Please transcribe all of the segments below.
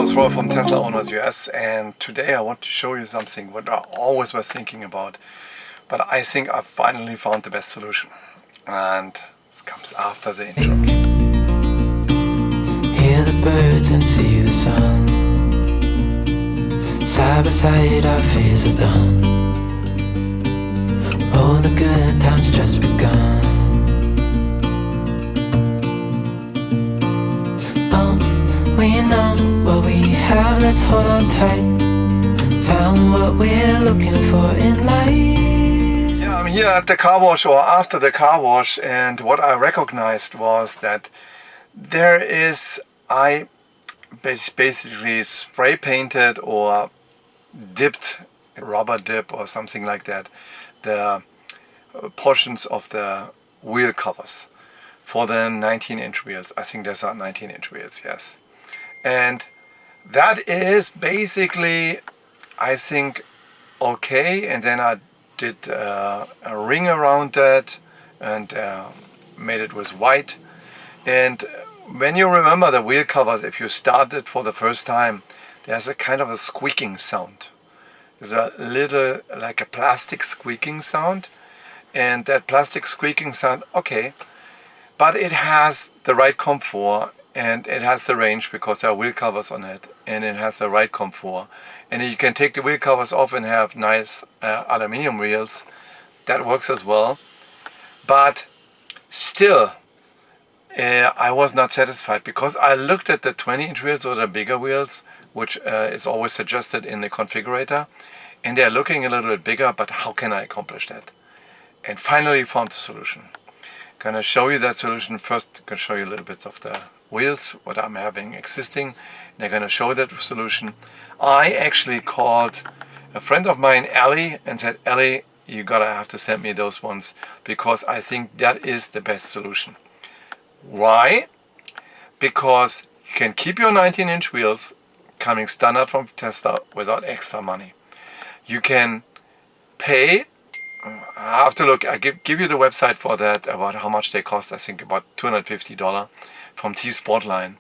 is Rolf from Tesla Owners US, and today I want to show you something what I always was thinking about, but I think I finally found the best solution, and this comes after the intro. Hear the birds and see the sun. Side by side our fears are done. All the good times just begun. We know what we have, let's hold on tight. Found what we're looking for in life. Yeah, I'm here at the car wash or after the car wash, and what I recognized was that there is, I basically spray painted or dipped, rubber dip or something like that, the portions of the wheel covers for the 19-inch wheels. I think these are 19-inch wheels, yes. And that is basically, I think, okay. And then I did a ring around that and made it with white. And when you remember the wheel covers, if you start it for the first time, there's a kind of a squeaking sound. There's a little, like a plastic squeaking sound. And that plastic squeaking sound, okay. But it has the right comfort. And it has the range because there are wheel covers on it, and it has the right comfort. And you can take the wheel covers off and have nice aluminium wheels. That works as well. But still, I was not satisfied because I looked at the 20-inch wheels or the bigger wheels, which is always suggested in the configurator, and they're looking a little bit bigger. But how can I accomplish that? And finally found the solution. Gonna show you that solution first. Gonna show you a little bit of the wheels, what I'm having existing. They're going to show that solution. I actually called a friend of mine, Ellie, and said, Ellie, you gotta have to send me those ones because I think that is the best solution. Why? Because you can keep your 19-inch wheels coming standard from Tesla without extra money. You can pay, I have to look, I give you the website for that, about how much they cost. I think about $250 from t-Sportline,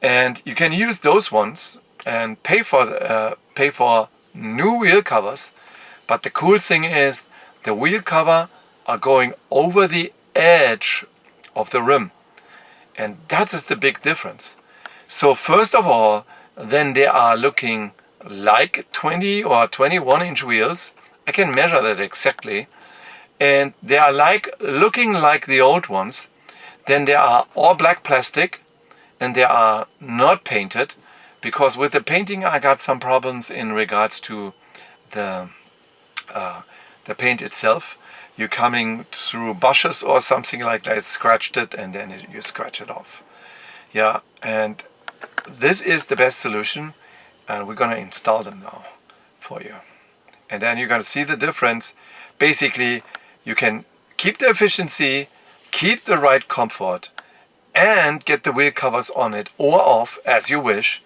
and you can use those ones and pay for new wheel covers. But the cool thing is the wheel cover are going over the edge of the rim, and that is the big difference. So first of all, then they are looking like 20 or 21-inch wheels. I can measure that exactly, and they are looking like the old ones. Then they are all black plastic, and they are not painted, because with the painting I got some problems in regards to the paint itself. You're coming through bushes or something like that, scratched it, and then you scratch it off. Yeah, and this is the best solution, and we're gonna install them now for you. And then you're gonna see the difference. Basically, you can keep the efficiency, keep the right comfort, and get the wheel covers on it or off as you wish,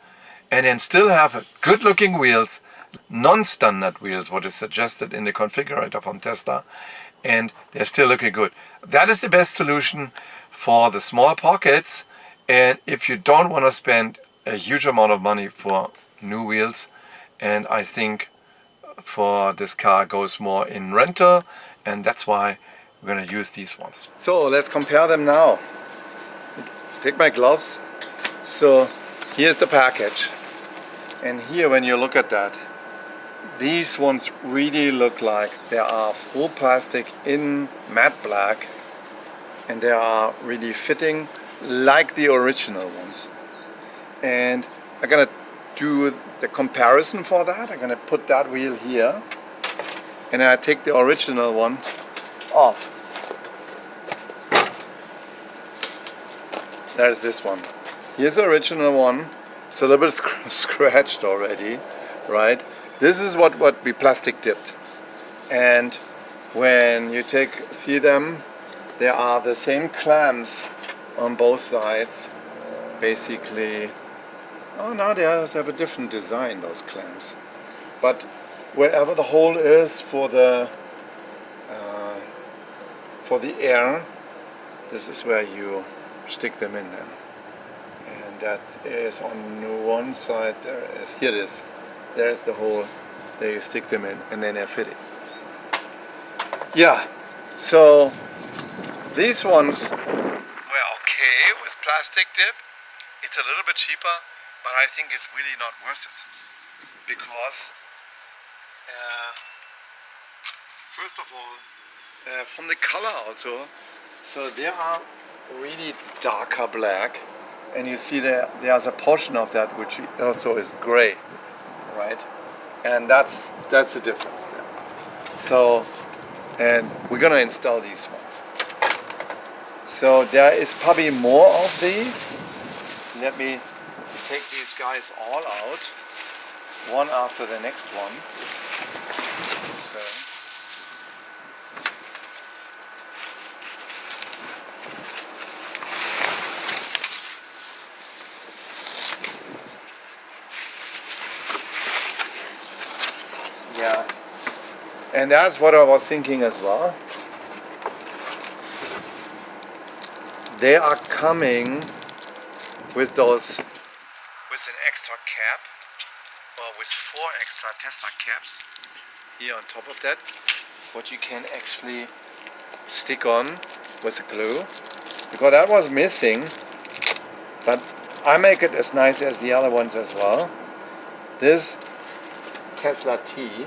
and then still have good looking wheels, non-standard wheels, what is suggested in the configurator from Tesla, and they're still looking good. That is the best solution for the small pockets, and if you don't want to spend a huge amount of money for new wheels, and I think for this car goes more in rental, and that's why we're going to use these ones. So let's compare them now. Take my gloves. So here's the package, and here when you look at that, these ones really look like they are full plastic in matte black, and they are really fitting like the original ones. And I'm gonna do the comparison for that. I'm gonna put that wheel here, and I take the original one off. That is this one. Here's the original one. It's a little bit scratched already, right? This is what we plastic dipped. And when you see them, there are the same clamps on both sides. Basically, oh no, they have a different design, those clamps. But wherever the hole is for the air, this is where you stick them in then. And that is on one side. Here it is. There is the hole. There you stick them in, and then they're fitting. Yeah. So these ones were okay with plastic dip. It's a little bit cheaper, but I think it's really not worth it because first of all, from the color also, so they are really darker black, and you see there's a portion of that which also is gray, right? And that's the difference there. So, and we're gonna install these ones. So there is probably more of these. Let me take these guys all out, one after the next one. So. Yeah, and that's what I was thinking as well. They are coming with an extra cap, or with 4 extra Tesla caps here on top of that, what you can actually stick on with the glue, because that was missing, but I make it as nice as the other ones as well. This Tesla T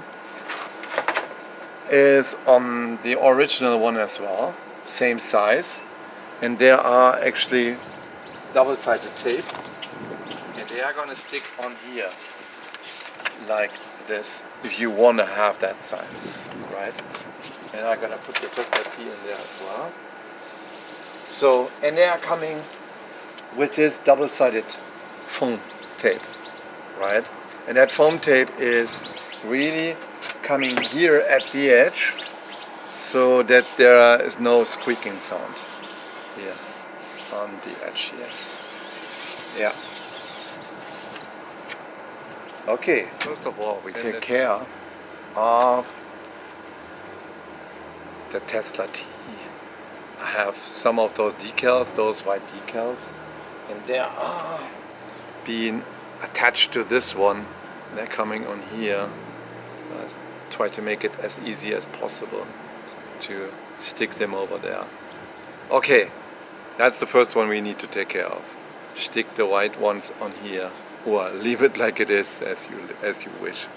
is on the original one as well, same size, and there are actually double-sided tape, and they are going to stick on here like this if you want to have that side, right? And I'm going to put the Tesla T in there as well. So, and they are coming with this double-sided foam tape, right? And that foam tape is really coming here at the edge so that there is no squeaking sound here on the edge here. Yeah. Okay, first of all we take care of the Tesla T. I have some of those decals, those white decals, and they are being attached to this one. They're coming on here. Try to make it as easy as possible to stick them over there. Okay, that's the first one we need to take care of. Stick the white ones on here, or leave it like it is as you wish.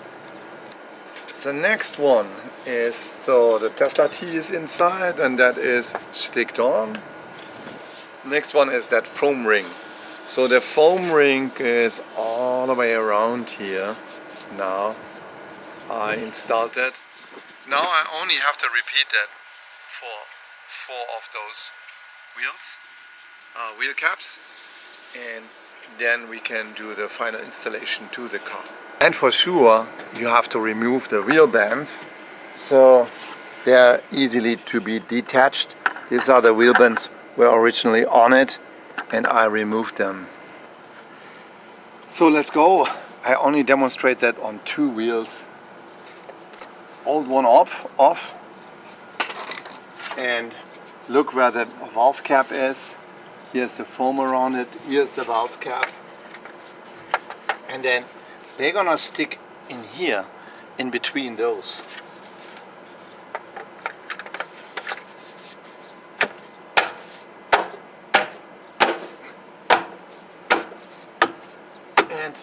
The next one is, so the Tesla T is inside and that is sticked on. Next one is that foam ring. So the foam ring is all the way around here. Now I installed it. Now I only have to repeat that for 4 of those wheel caps, and then we can do the final installation to the car. And for sure you have to remove the wheel bands, so they are easily to be detached. These are the wheel bands were originally on it, and I removed them. So let's go. I only demonstrate that on 2 wheels. Old one off, and look where the valve cap is. Here's the foam around it, here's the valve cap, and then they're gonna stick in here, in between those. And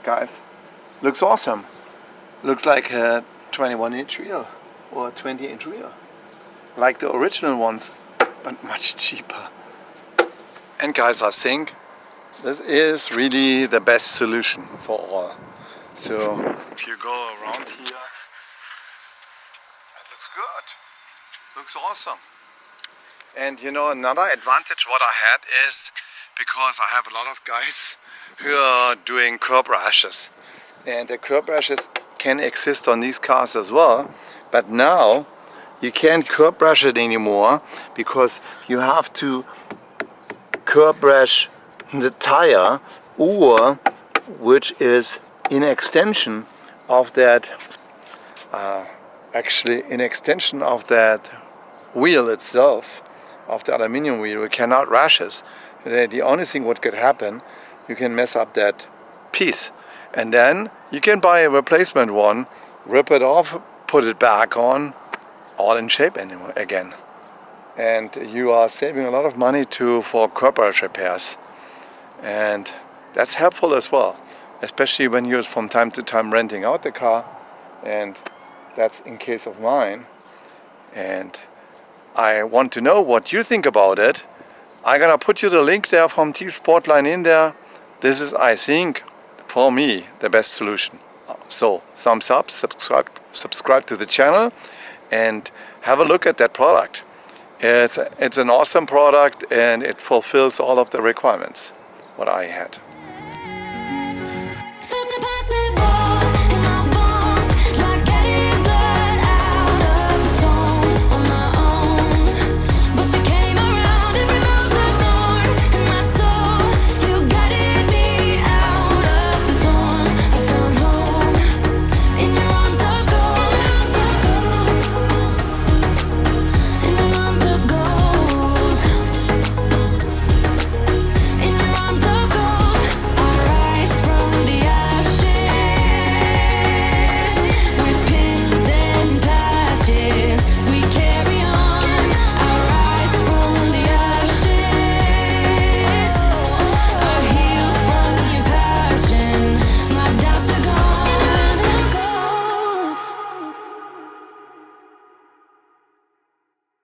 guys, looks awesome. Looks like a 21-inch wheel or a 20-inch wheel, like the original ones, but much cheaper. And guys, I think this is really the best solution for all. So if you go around here, that looks good, looks awesome. And you know, another advantage what I had is, because I have a lot of guys who are doing curb rashes, and the curb rashes can exist on these cars as well, but now you can't curb brush it anymore, because you have to curb brush the tire, or which is in extension of that wheel itself, of the aluminium wheel. We cannot rash it. the only thing what could happen, you can mess up that piece. And then you can buy a replacement one, rip it off, put it back on, all in shape again. And you are saving a lot of money for corporate repairs. And that's helpful as well, especially when you're from time to time renting out the car. And that's in case of mine. And I want to know what you think about it. I'm gonna put you the link there from t-Sportline in there. This is, I think, for me, the best solution. So thumbs up, subscribe to the channel, and have a look at that product. It's an awesome product, and it fulfills all of the requirements what I had.